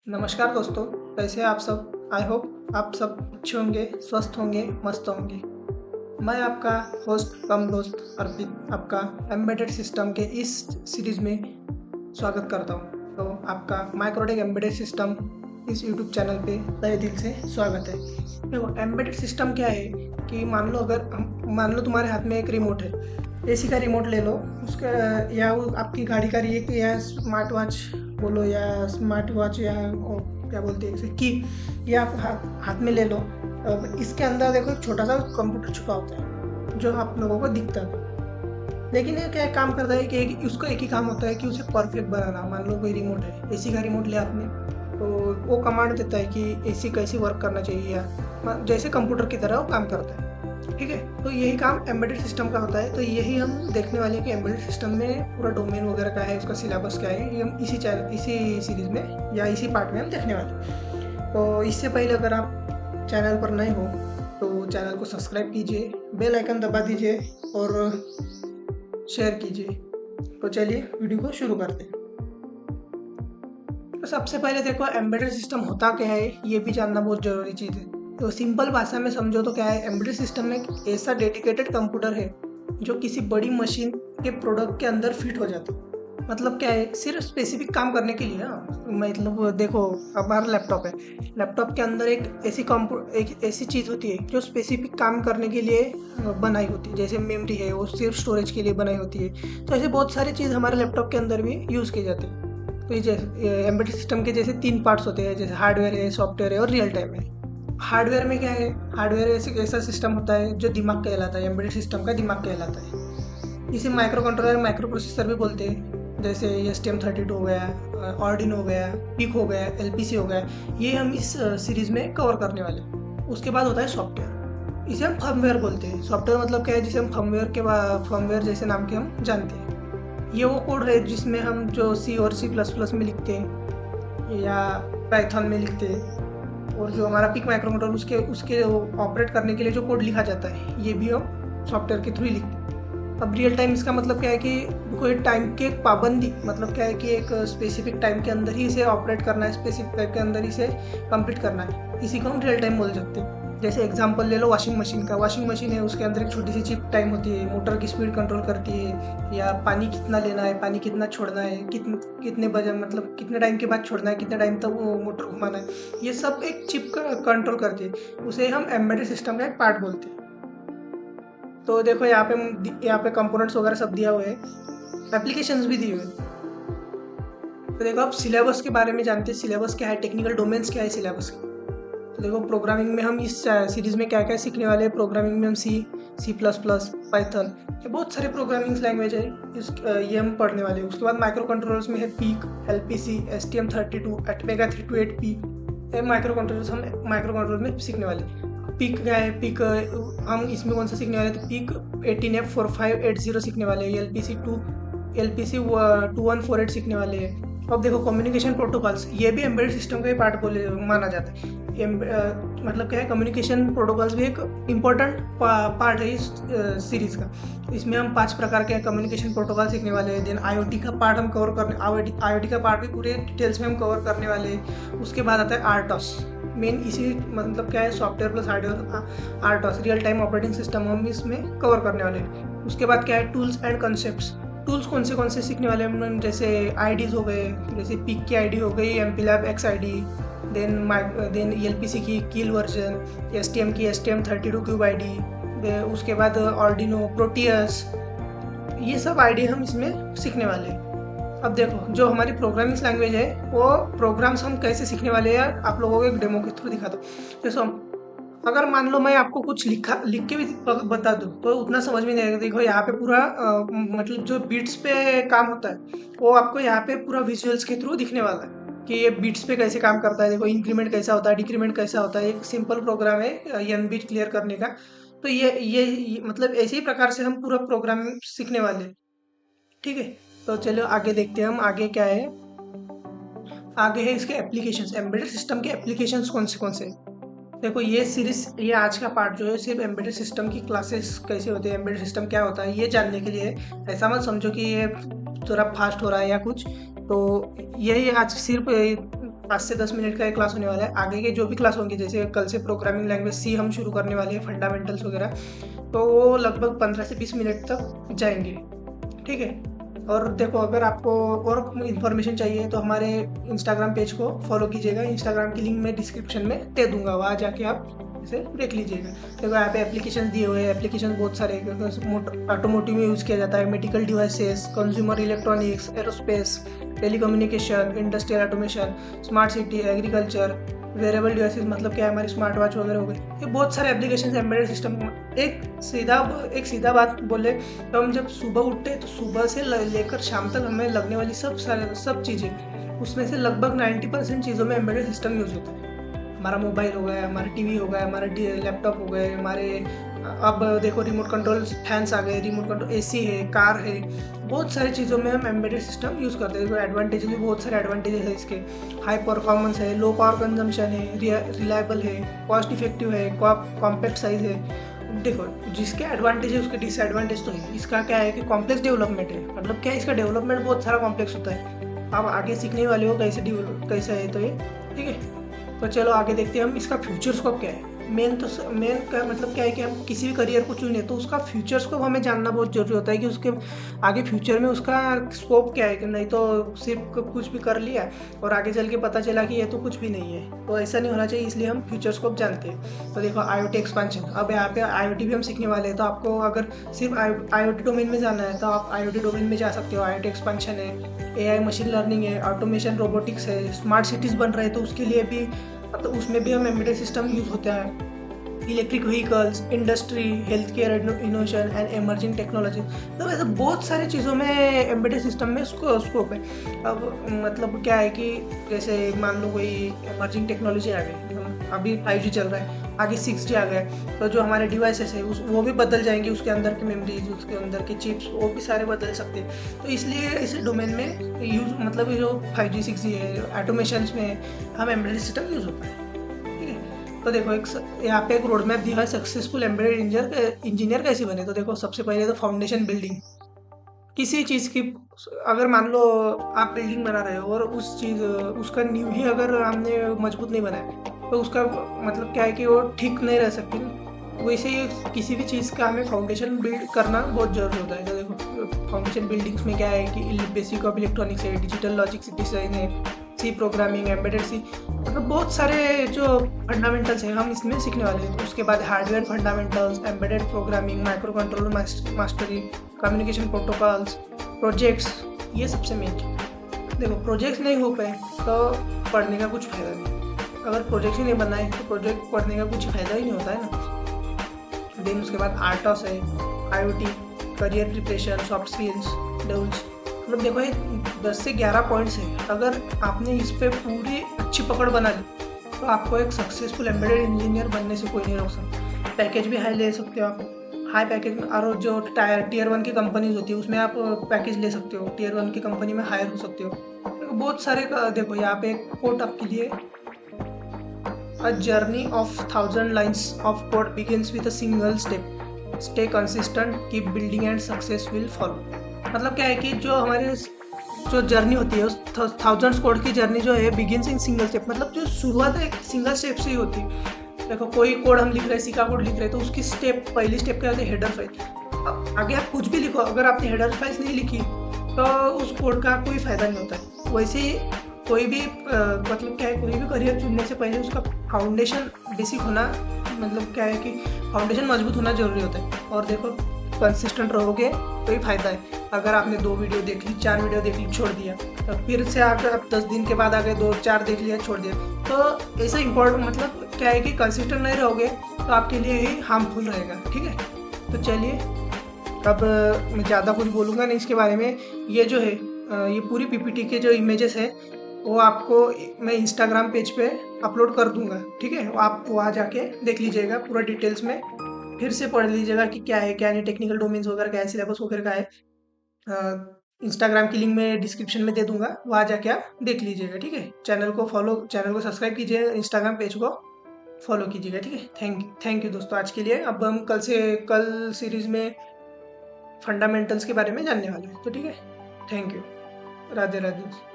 नमस्कार दोस्तों, कैसे हैं आप सब। आई होप आप सब अच्छे होंगे, स्वस्थ होंगे, मस्त होंगे। मैं आपका होस्ट कम दोस्त अर्पित आपका एम्बेडेड सिस्टम के इस सीरीज में स्वागत करता हूं। तो आपका माइक्रोटेक एम्बेडेड सिस्टम इस यूट्यूब चैनल पे तहे दिल से स्वागत है। देखो, एम्बेडेड सिस्टम क्या है कि मान लो तुम्हारे हाथ में एक रिमोट है। एसी का रिमोट ले लो, उसका या वो आपकी गाड़ी का या स्मार्ट वॉच बोलो, या स्मार्ट वॉच, या क्या बोलते हैं इसे, की, या आप हाथ में ले लो। अब इसके अंदर देखो एक छोटा सा कंप्यूटर छुपा होता है जो आप लोगों को दिखता है। लेकिन ये क्या काम करता है कि उसका एक ही काम होता है कि उसे परफेक्ट बनाना। मान लो कोई रिमोट है, एसी का रिमोट लिया आपने, तो वो कमांड देता है कि एसी कैसे वर्क करना चाहिए, या जैसे कंप्यूटर की तरह वो काम करता है। ठीक है, तो यही काम एम्बेडेड सिस्टम का होता है। तो यही हम देखने वाले हैं कि एम्बेडेड सिस्टम में पूरा डोमेन वगैरह का है, उसका सिलेबस क्या है, ये हम इसी सीरीज में या इसी पार्ट में हम देखने वाले हैं। तो इससे पहले अगर आप चैनल पर नए हो तो चैनल को सब्सक्राइब कीजिए, बेल आइकन दबा दीजिए और शेयर कीजिए। तो चलिए वीडियो को शुरू करते हैं। तो सबसे पहले देखो, एम्बेडेड सिस्टम होता क्या है ये भी जानना बहुत ज़रूरी चीज़ है। तो सिंपल भाषा में समझो तो क्या है, एम्बेडेड सिस्टम में एक ऐसा डेडिकेटेड कंप्यूटर है जो किसी बड़ी मशीन के प्रोडक्ट के अंदर फिट हो जाता है। मतलब क्या है, सिर्फ स्पेसिफिक काम करने के लिए। हाँ, मतलब देखो, हमारा लैपटॉप है, लैपटॉप के अंदर एक ऐसी चीज़ होती है जो स्पेसिफिक काम करने के लिए बनाई होती है। जैसे मेमोरी है, वो सिर्फ स्टोरेज के लिए बनाई होती है। तो ऐसे बहुत सारी चीज़ हमारे लैपटॉप के अंदर भी यूज़ की जाती है। तो ये जैसे एम्बेडेड सिस्टम के जैसे 3 पार्ट्स होते हैं, जैसे हार्डवेयर है, सॉफ्टवेयर है और रियल टाइम है। हार्डवेयर में क्या है, हार्डवेयर ऐसा सिस्टम होता है जो दिमाग कहलाता है, एम्बेडेड सिस्टम का दिमाग कहलाता है। इसे माइक्रो कंट्रोलर, माइक्रो प्रोसेसर भी बोलते हैं। जैसे STM32 हो गया, आर्डिनो हो गया, पिक हो गया, LPC हो गया, ये हम इस सीरीज में कवर करने वाले हैं। उसके बाद होता है सॉफ्टवेयर, इसे हम फर्मवेयर बोलते हैं। सॉफ्टवेयर मतलब क्या है, जिसे हम फर्मवेयर जैसे नाम के हम जानते हैं। ये वो कोड है जिसमें हम जो C और C++ में लिखते हैं या पाइथन में लिखते हैं, और जो हमारा पिक माइक्रो कंट्रोलर उसके ऑपरेट करने के लिए जो कोड लिखा जाता है, ये भी हम सॉफ्टवेयर के थ्रू ही लिखते हैं। अब रियल टाइम इसका मतलब क्या है कि कोई टाइम की एक पाबंदी, मतलब क्या है कि एक स्पेसिफिक टाइम के अंदर ही इसे ऑपरेट करना है, स्पेसिफिक टाइम के अंदर इसे कंप्लीट करना है। इसी को हम रियल टाइम बोल सकते हैं। जैसे एग्जांपल ले लो वॉशिंग मशीन का। वॉशिंग मशीन है, उसके अंदर एक छोटी सी चिप टाइम होती है, मोटर की स्पीड कंट्रोल करती है, या पानी कितना लेना है, पानी कितना छोड़ना है, कितने बजे, मतलब कितने टाइम के बाद छोड़ना है, कितने टाइम तक वो मोटर घुमाना है, ये सब एक चिप का कंट्रोल करती है। उसे हम एम्बेडेड सिस्टम का एक पार्ट बोलते हैं। तो देखो, यहाँ पे कंपोनेंट्स वगैरह सब दिया हुआ है, एप्लीकेशंस भी दिए हुए हैं। तो देखो, आप सिलेबस के बारे में जानते हैं, सिलेबस क्या है, टेक्निकल डोमेन्स क्या है सिलेबस के। तो देखो, प्रोग्रामिंग में हम इस सीरीज में क्या क्या सीखने वाले हैं। प्रोग्रामिंग में हम C++, पाइथन, ये बहुत सारे प्रोग्रामिंग लैंग्वेज है, ये हम पढ़ने वाले हैं। उसके बाद माइक्रो कंट्रोलर्स में है peak, LPC, STM32, ATmega 328P, ये माइक्रो कंट्रोलर्स हम माइक्रो कंट्रोलर में सीखने वाले हैं। पिक क्या है, पिक हम इसमें कौन सा सीखने वाले हैं, तो पिक 18F4580 सीखने वाले हैं। LPC 2148 सीखने वाले हैं। अब देखो, कम्युनिकेशन प्रोटोकॉल्स, ये भी एम्बेडेड सिस्टम का ही पार्ट बोले माना जाता है। मतलब क्या है, कम्युनिकेशन प्रोटोकॉल्स भी एक इम्पोर्टेंट पार्ट है इस सीरीज का। इसमें हम 5 प्रकार के कम्युनिकेशन प्रोटोकॉल सीखने वाले हैं। देन IoT का पार्ट हम कवर करने, IoT का पार्ट भी पूरे डिटेल्स में हम कवर करने वाले हैं। उसके बाद आता है आर्टॉस, मेन इसी मतलब क्या है, software plus hardware, RTOS real time operating system हम इसमें कवर करने वाले हैं। उसके बाद क्या है, टूल्स एंड कॉन्सेप्ट्स। टूल्स कौन से सीखने वाले हैं, जैसे IDs हो गए, जैसे पिक की ID हो गई, MPLAB XID, देन LPC की कील वर्जन, STM की STM32 क्यूब ID, उसके बाद आर्डिनो, प्रोटियस, ये सब ID हम इसमें सीखने वाले हैं। अब देखो, जो हमारी प्रोग्रामिंग लैंग्वेज है, वो प्रोग्राम्स हम कैसे सीखने वाले हैं, आप लोगों को एक डेमो के थ्रू दिखा दो। जैसे अगर मान लो मैं आपको कुछ लिख के भी बता दूं तो उतना समझ में नहीं आएगा। देखो, यहाँ पे पूरा मतलब जो बीट्स पे काम होता है, वो आपको यहाँ पे पूरा विजुअल्स के थ्रू दिखने वाला है कि ये बीट्स पे कैसे काम करता है। देखो, इंक्रीमेंट कैसा होता है, डिक्रीमेंट कैसा होता है। एक सिंपल प्रोग्राम है n बीट क्लियर करने का। तो ये मतलब ऐसे ही प्रकार से हम पूरा प्रोग्राम सीखने वाले हैं। ठीक है, तो चलो आगे देखते हैं हम, आगे क्या है। आगे है इसके एप्लीकेशंस, एम्बेडेड सिस्टम के एप्लीकेशंस कौन से हैं। देखो, ये आज का पार्ट जो है सिर्फ एम्बेडेड सिस्टम की क्लासेस कैसे होते हैं, एम्बेडेड सिस्टम क्या होता है, ये जानने के लिए। ऐसा मत समझो कि ये थोड़ा फास्ट हो रहा है या कुछ। तो यही आज सिर्फ 5 से 10 मिनट का एक क्लास होने वाला है। आगे के जो भी क्लास होंगी, जैसे कल से प्रोग्रामिंग लैंग्वेज सी हम शुरू करने वाले हैं, फंडामेंटल्स वगैरह, तो वो लगभग 15 से 20 मिनट तक जाएंगे, ठीक है। और देखो, अगर आपको और इन्फॉर्मेशन चाहिए तो हमारे इंस्टाग्राम पेज को फॉलो कीजिएगा। इंस्टाग्राम की लिंक मैं डिस्क्रिप्शन में दे दूंगा, वहाँ जाके आप इसे देख लीजिएगा। देखो यहाँ पे एप्लीकेशन दिए हुए हैं, एप्लीकेशन बहुत सारे ऑटोमोटिव में यूज़ किया जाता है, medical devices, consumer electronics, aerospace, telecommunication, industrial automation, smart city, agriculture, wearable devices मतलब क्या है, हमारे स्मार्ट वॉच वगैरह हो गए, ये बहुत सारे एप्लीकेशन एम्बेडेड सिस्टम। एक सीधा बात बोले तो हम जब सुबह उठते हैं तो सुबह से लेकर शाम तक हमें लगने वाली सब चीज़ें, उसमें से लगभग 90% चीज़ों में एम्बेडेड सिस्टम यूज़ होता है। हमारा मोबाइल हो गया, हमारा टीवी हो गया, हमारा लैपटॉप हो गए, हमारे अब देखो रिमोट कंट्रोल फैंस आ गए, रिमोट कंट्रोल एसी है, कार है, बहुत सारी चीज़ों में हम एम्बेडेड सिस्टम यूज़ करते हैं। देखो एडवांटेजेस भी बहुत सारे एडवांटेजेस है इसके। हाई परफॉर्मेंस है, लो पावर कंजम्पशन है, रिलायबल है, कॉस्ट इफेक्टिव है, कॉम्पैक्ट साइज है। देखो जिसके एडवांटेज है उसके डिसएडवांटेज तो है। इसका क्या है कि कॉम्प्लेक्स डेवलपमेंट है, मतलब क्या है, इसका डेवलपमेंट बहुत सारा कॉम्प्लेक्स होता है। आप आगे सीखने वाले हो कैसे है तो ये, ठीक है। तो चलो आगे देखते हैं हम इसका फ्यूचर स्कोप क्या है। मेन का मतलब क्या है कि हम किसी भी करियर को चुने तो उसका फ्यूचर स्कोप हमें जानना बहुत जरूरी होता है कि उसके आगे फ्यूचर में उसका स्कोप क्या है, कि नहीं तो सिर्फ कुछ भी कर लिया और आगे चल के पता चला कि ये तो कुछ भी नहीं है। तो ऐसा नहीं होना चाहिए, इसलिए हम फ्यूचर स्कोप जानते हैं। तो देखो IoT एक्सपेंशन, अब यहाँ पे IoT भी हम सीखने वाले हैं। तो आपको अगर सिर्फ IoT डोमेन में जाना है तो आप IoT डोमेन में जा सकते हो। IoT एक्सपेंशन है, AI मशीन लर्निंग है, ऑटोमेशन रोबोटिक्स है, स्मार्ट सिटीज़ बन रहे हैं तो उसके लिए भी, तो उसमें भी हम एम्बेडेड सिस्टम यूज़ होता है। Electric vehicles, industry, health care, innovation and emerging technology, तो ऐसे बहुत सारी चीज़ों में एम्बेडेड सिस्टम में उसको स्कोप है। अब मतलब क्या है कि जैसे मान लो कोई एमर्जिंग टेक्नोलॉजी आ गई, अभी 5G चल रहा है, आगे 6G आ गया, तो जो हमारे डिवाइसेस है वो भी बदल जाएंगे, उसके अंदर की मेमोरीज, उसके अंदर के चिप्स, वो भी सारे बदल सकते हैं। तो इसलिए इस डोमेन में यूज, मतलब ये जो 5G 6G है, ऑटोमेशन में हम एम्बेडेड सिस्टम यूज़ होता है, ठीक है। तो देखो यहाँ पे एक रोड मैप दिया है, सक्सेसफुल एम्बेडेड इंजीनियर कैसे बने। तो देखो सबसे पहले तो फाउंडेशन बिल्डिंग, किसी चीज़ की, अगर मान लो आप बिल्डिंग बना रहे हो और उसका नींव ही अगर हमने मजबूत नहीं बनाया तो उसका मतलब क्या है कि वो ठीक नहीं रह सकती। वैसे ही किसी भी चीज़ का हमें फाउंडेशन बिल्ड करना बहुत ज़रूरी होता है। तो देखो फाउंडेशन बिल्डिंग्स में क्या है कि बेसिक ऑफ इलेक्ट्रॉनिक्स है, डिजिटल लॉजिक डिज़ाइन है, सी प्रोग्रामिंग, एम्बेडेड सी, मतलब बहुत सारे जो फंडामेंटल्स हैं हम इसमें सीखने वाले हैं। उसके बाद hardware fundamentals, embedded programming, micro controller mastery, communication protocols, projects, ये सबसे मेन। देखो प्रोजेक्ट्स नहीं हो पाए तो पढ़ने का कुछ फ़ायदा नहीं। अगर प्रोजेक्ट ही नहीं बनाए तो प्रोजेक्ट पढ़ने का कुछ फ़ायदा ही नहीं होता है ना। देन उसके बाद आर्टॉस है, IoT, career preparation, soft skills, dwells, मतलब देखो ये 10 से 11 पॉइंट्स है। अगर आपने इस पर पूरी अच्छी पकड़ बना ली तो आपको एक सक्सेसफुल एम्बेडेड इंजीनियर बनने से कोई नहीं रोक सकता। पैकेज भी हाई ले सकते हो आप, हाई पैकेज में। और जो Tier 1 की कंपनीज होती है उसमें आप पैकेज ले सकते हो, Tier 1 की कंपनी में हायर हो सकते हो। तो बहुत सारे देखो यहाँ पे एक कोट आपके लिए, a journey of 1000 lines of code begins with a single step, stay consistent, keep building and success will follow. मतलब क्या है कि जो हमारे जो जर्नी होती है उस 1000 कोड की जर्नी जो है बिगिंस इन सिंगल स्टेप, मतलब जो शुरुआत है एक सिंगल स्टेप से ही होती है। देखो कोई कोड हम लिख रहे हैं, सीखा कोड लिख रहे हैं, तो उसकी पहली स्टेप क्या होती है, हेडर फाइल। अब आगे आप कुछ भी लिखो, अगर आपने हेडर फाइल्स नहीं लिखी तो उस कोड का कोई फायदा नहीं होता है। वैसे ही कोई भी मतलब क्या है, कोई भी करियर चुनने से पहले उसका फाउंडेशन बेसिक होना, मतलब क्या है कि फाउंडेशन मजबूत होना जरूरी होता है। और देखो कंसिस्टेंट रहोगे तो ही फायदा है। अगर आपने 2 वीडियो देख ली, 4 वीडियो देख ली, छोड़ दिया, तो फिर से आकर आप 10 दिन के बाद आगे 2-4 देख लिया, छोड़ दिया, तो ऐसा इम्पोर्टेंट, मतलब क्या है कि कंसिस्टेंट नहीं रहोगे तो आपके लिए ही हार्मफुल रहेगा, ठीक है। तो चलिए अब मैं ज़्यादा कुछ बोलूँगा नहीं इसके बारे में। ये जो है ये पूरी PPT के जो इमेजेस है वो आपको मैं इंस्टाग्राम पेज पे अपलोड कर दूंगा, ठीक है। आप वहाँ जाके देख लीजिएगा पूरा डिटेल्स में, फिर से पढ़ लीजिएगा कि क्या है क्या नहीं, टेक्निकल डोमेन्स वगैरह क्या है, सिलेबस वगैरह का है। इंस्टाग्राम की लिंक मैं डिस्क्रिप्शन में दे दूंगा, वहाँ जाके आप देख लीजिएगा, ठीक है। चैनल को सब्सक्राइब कीजिए, इंस्टाग्राम पेज को फॉलो कीजिएगा, ठीक है। थैंक यू दोस्तों आज के लिए। अब हम कल सीरीज में फंडामेंटल्स के बारे में जानने वाले हैं, तो ठीक है। Thank you. राधे राधे।